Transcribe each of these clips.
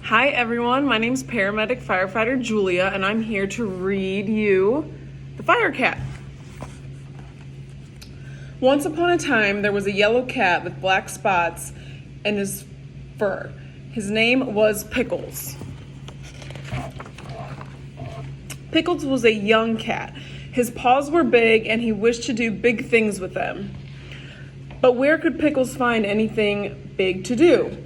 Hi everyone, my name's paramedic firefighter Julia and I'm here to read you The Fire Cat. Once upon a time there was a yellow cat with black spots in his fur. His name was Pickles. Pickles was a young cat. His paws were big and he wished to do big things with them. But where could Pickles find anything big to do?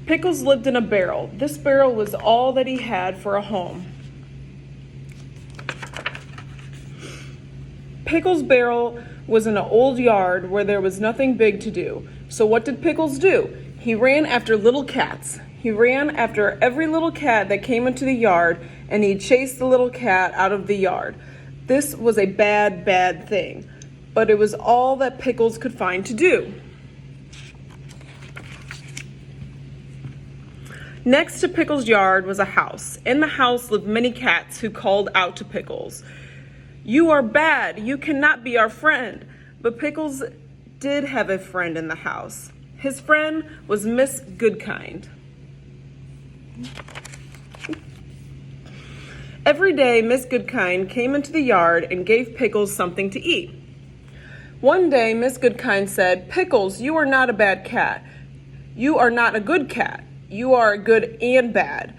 Pickles lived in a barrel. This barrel was all that he had for a home. Pickles' barrel was in an old yard where there was nothing big to do. So what did Pickles do? He ran after little cats. He ran after every little cat that came into the yard, and he chased the little cat out of the yard. This was a bad thing, but it was all that Pickles could find to do. Next to Pickles' yard was a house. In the house lived many cats who called out to Pickles, "You are bad, you cannot be our friend." But Pickles did have a friend in the house. His friend was Miss Goodkind. Every day, Miss Goodkind came into the yard and gave Pickles something to eat. One day, Miss Goodkind said, "Pickles, you are not a bad cat. You are not a good cat. You are good and bad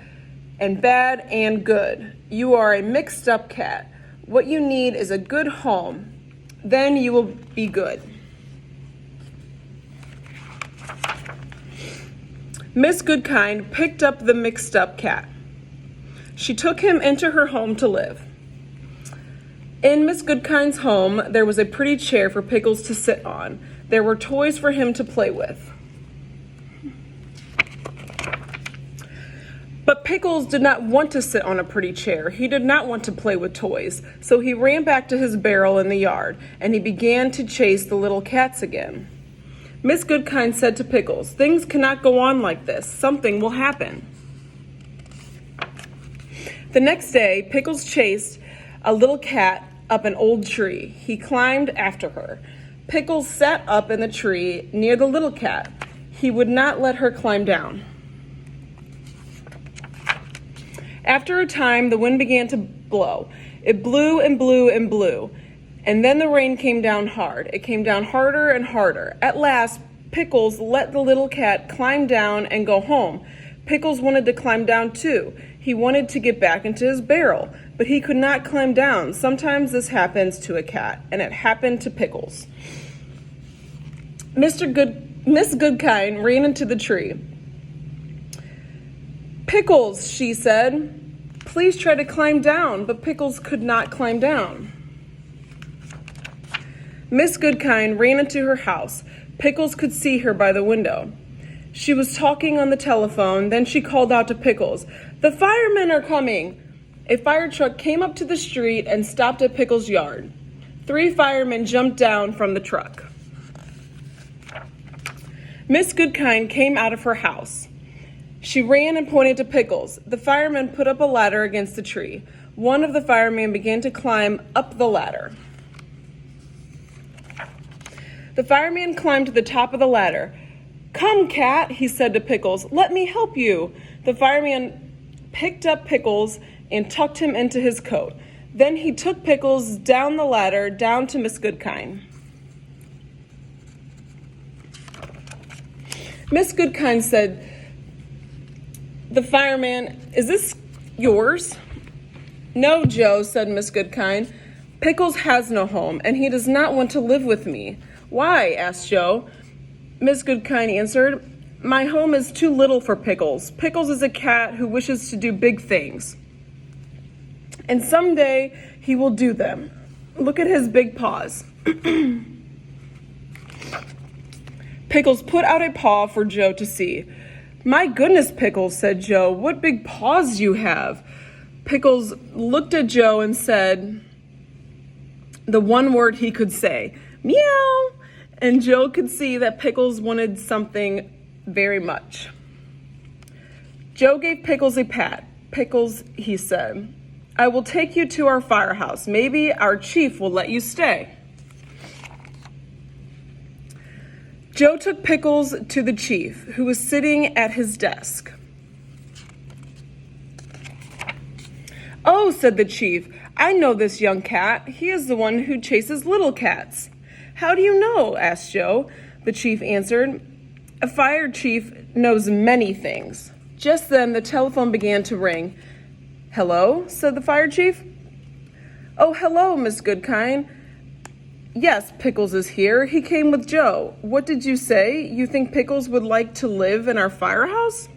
and good. You are a mixed up cat. What you need is a good home. Then you will be good." Miss Goodkind picked up the mixed up cat. She took him into her home to live. In Miss Goodkind's home, there was a pretty chair for Pickles to sit on. There were toys for him to play with. But Pickles did not want to sit on a pretty chair. He did not want to play with toys. So he ran back to his barrel in the yard, and he began to chase the little cats again. Miss Goodkind said to Pickles, "Things cannot go on like this. Something will happen." The next day, Pickles chased a little cat up an old tree. He climbed after her. Pickles sat up in the tree near the little cat. He would not let her climb down. After a time, the wind began to blow. It blew and blew and blew. And then the rain came down hard. It came down harder and harder. At last, Pickles let the little cat climb down and go home. Pickles wanted to climb down too. He wanted to get back into his barrel, but he could not climb down. Sometimes this happens to a cat, and it happened to Pickles. Miss Goodkind ran into the tree. "Pickles," she said, "please try to climb down," but Pickles could not climb down. Miss Goodkind ran into her house. Pickles could see her by the window. She was talking on the telephone, then she called out to Pickles, "The firemen are coming!" A fire truck came up to the street and stopped at Pickles' yard. 3 firemen jumped down from the truck. Miss Goodkind came out of her house. She ran and pointed to Pickles. The firemen put up a ladder against the tree. One of the firemen began to climb up the ladder. The fireman climbed to the top of the ladder. "Come, cat," he said to Pickles. "Let me help you." The fireman picked up Pickles and tucked him into his coat. Then he took Pickles down the ladder, down to Miss Goodkind. Miss Goodkind said, "The fireman, is this yours?" "No, Joe," said Miss Goodkind. "Pickles has no home, and he does not want to live with me." "Why?" asked Joe. Miss Goodkind answered, "My home is too little for Pickles. Pickles is a cat who wishes to do big things. And someday he will do them. Look at his big paws." Pickles put out a paw for Joe to see. "My goodness, Pickles," said Joe, "what big paws you have." Pickles looked at Joe and said the one word he could say, "Meow." And Joe could see that Pickles wanted something very much. Joe gave Pickles a pat. "Pickles," he said, "I will take you to our firehouse. Maybe our chief will let you stay." Joe took Pickles to the chief, who was sitting at his desk. "Oh," said the chief, "I know this young cat. He is the one who chases little cats." "How do you know?" asked Joe. The chief answered, "A fire chief knows many things." Just then the telephone began to ring. "Hello?" said the fire chief. "Oh, hello, Miss Goodkind. Yes, Pickles is here. He came with Joe. What did you say? You think Pickles would like to live in our firehouse?"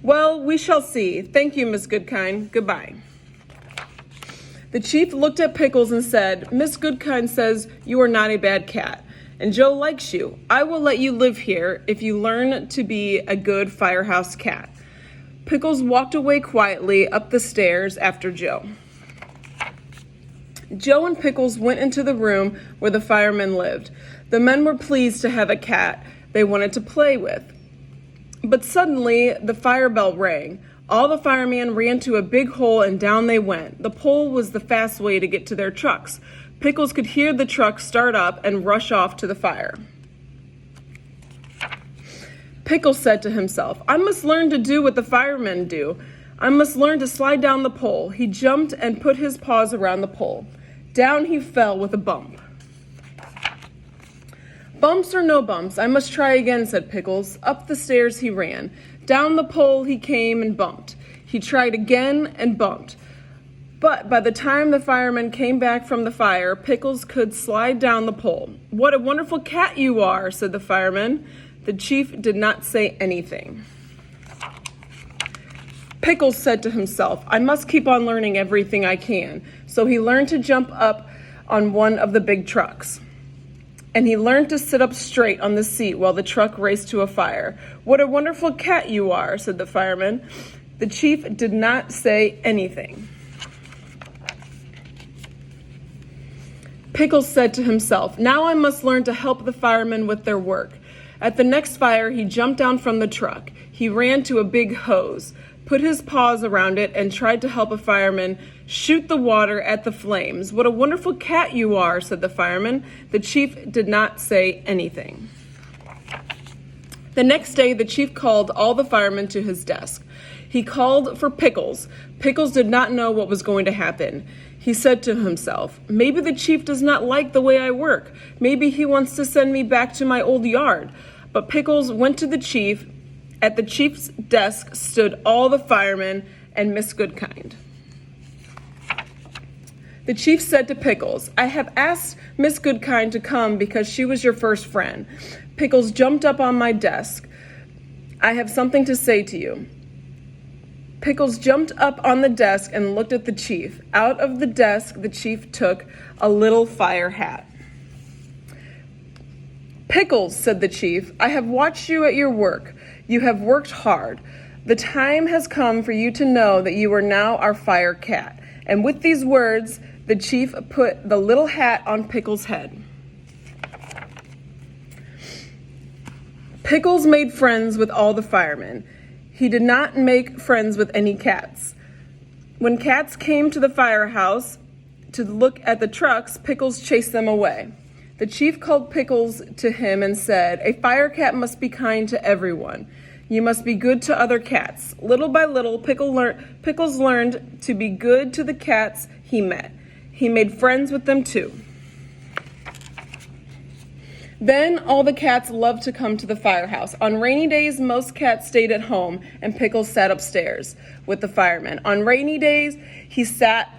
"Well, we shall see. Thank you, Miss Goodkind. Goodbye." The chief looked at Pickles and said, "Miss Goodkind says you are not a bad cat, and Joe likes you. I will let you live here if you learn to be a good firehouse cat." Pickles walked away quietly up the stairs after Joe. Joe and Pickles went into the room where the firemen lived. The men were pleased to have a cat they wanted to play with. But suddenly, the fire bell rang. All the firemen ran to a big hole and down they went. The pole was the fast way to get to their trucks. Pickles could hear the truck start up and rush off to the fire. Pickles said to himself, "I must learn to do what the firemen do. I must learn to slide down the pole." He jumped and put his paws around the pole. Down he fell with a bump. "Bumps or no bumps, I must try again," said Pickles. Up the stairs he ran. Down the pole he came and bumped. He tried again and bumped. But by the time the firemen came back from the fire, Pickles could slide down the pole. "What a wonderful cat you are," said the fireman. The chief did not say anything. Pickles said to himself, "I must keep on learning everything I can." So he learned to jump up on one of the big trucks. And he learned to sit up straight on the seat while the truck raced to a fire. "What a wonderful cat you are," said the fireman. The chief did not say anything. Pickles said to himself, "Now I must learn to help the firemen with their work." At the next fire, he jumped down from the truck. He ran to a big hose, put his paws around it, and tried to help a fireman shoot the water at the flames. "What a wonderful cat you are," said the fireman. The chief did not say anything. The next day, the chief called all the firemen to his desk. He called for Pickles. Pickles did not know what was going to happen. He said to himself, "Maybe the chief does not like the way I work. Maybe he wants to send me back to my old yard." But Pickles went to the chief. At the chief's desk stood all the firemen and Miss Goodkind. The chief said to Pickles, "I have asked Miss Goodkind to come because she was your first friend." Pickles jumped up on my desk. "I have something to say to you." Pickles jumped up on the desk and looked at the chief. Out of the desk, the chief took a little fire hat. "Pickles," said the chief, "I have watched you at your work. You have worked hard. The time has come for you to know that you are now our fire cat." And with these words, the chief put the little hat on Pickles' head. Pickles made friends with all the firemen. He did not make friends with any cats. When cats came to the firehouse to look at the trucks, Pickles chased them away. The chief called Pickles to him and said, "A fire cat must be kind to everyone. You must be good to other cats." Little by little, Pickles learned to be good to the cats he met. He made friends with them too. Then all the cats loved to come to the firehouse. On rainy days, most cats stayed at home, and Pickles sat upstairs with the firemen. On rainy days, he sat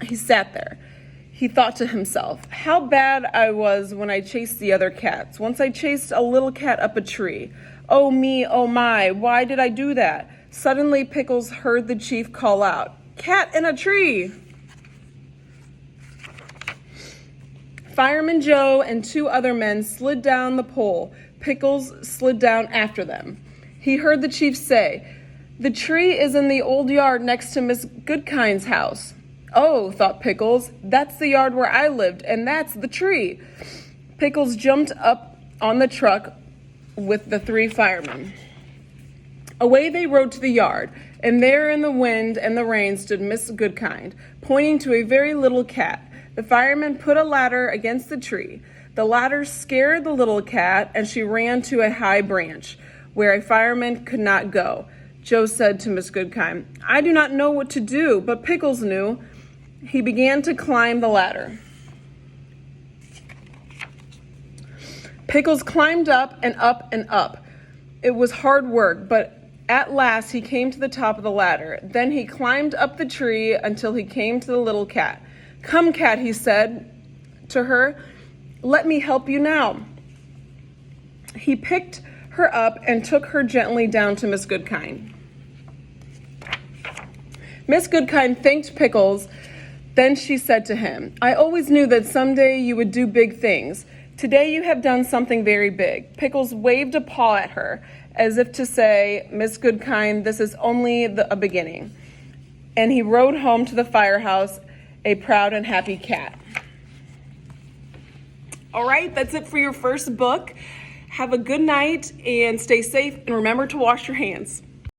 there. He thought to himself, "How bad I was when I chased the other cats. Once I chased a little cat up a tree. Oh me, oh my, why did I do that?" Suddenly, Pickles heard the chief call out, "Cat in a tree!" Fireman Joe and two other men slid down the pole. Pickles slid down after them. He heard the chief say, "The tree is in the old yard next to Miss Goodkind's house." "Oh," thought Pickles, "that's the yard where I lived, and that's the tree." Pickles jumped up on the truck with the three firemen. Away they rode to the yard, and there in the wind and the rain stood Miss Goodkind, pointing to a very little cat. The firemen put a ladder against the tree. The ladder scared the little cat, and she ran to a high branch where a fireman could not go. Joe said to Miss Goodkind. I do not know what to do, but Pickles knew. He began to climb the ladder. Pickles climbed up and up and up. It was hard work, but at last he came to the top of the ladder. Then he climbed up the tree until he came to the little cat. Come, cat, he said to her. Let me help you now. He picked her up and took her gently down to Miss Goodkind. Miss Goodkind thanked Pickles. Then she said to him, I always knew that someday you would do big things. Today you have done something very big. Pickles waved a paw at her, as if to say, Miss Goodkind, this is only a beginning. And he rode home to the firehouse, a proud and happy cat. All right, that's it for your first book. Have a good night and stay safe, and remember to wash your hands.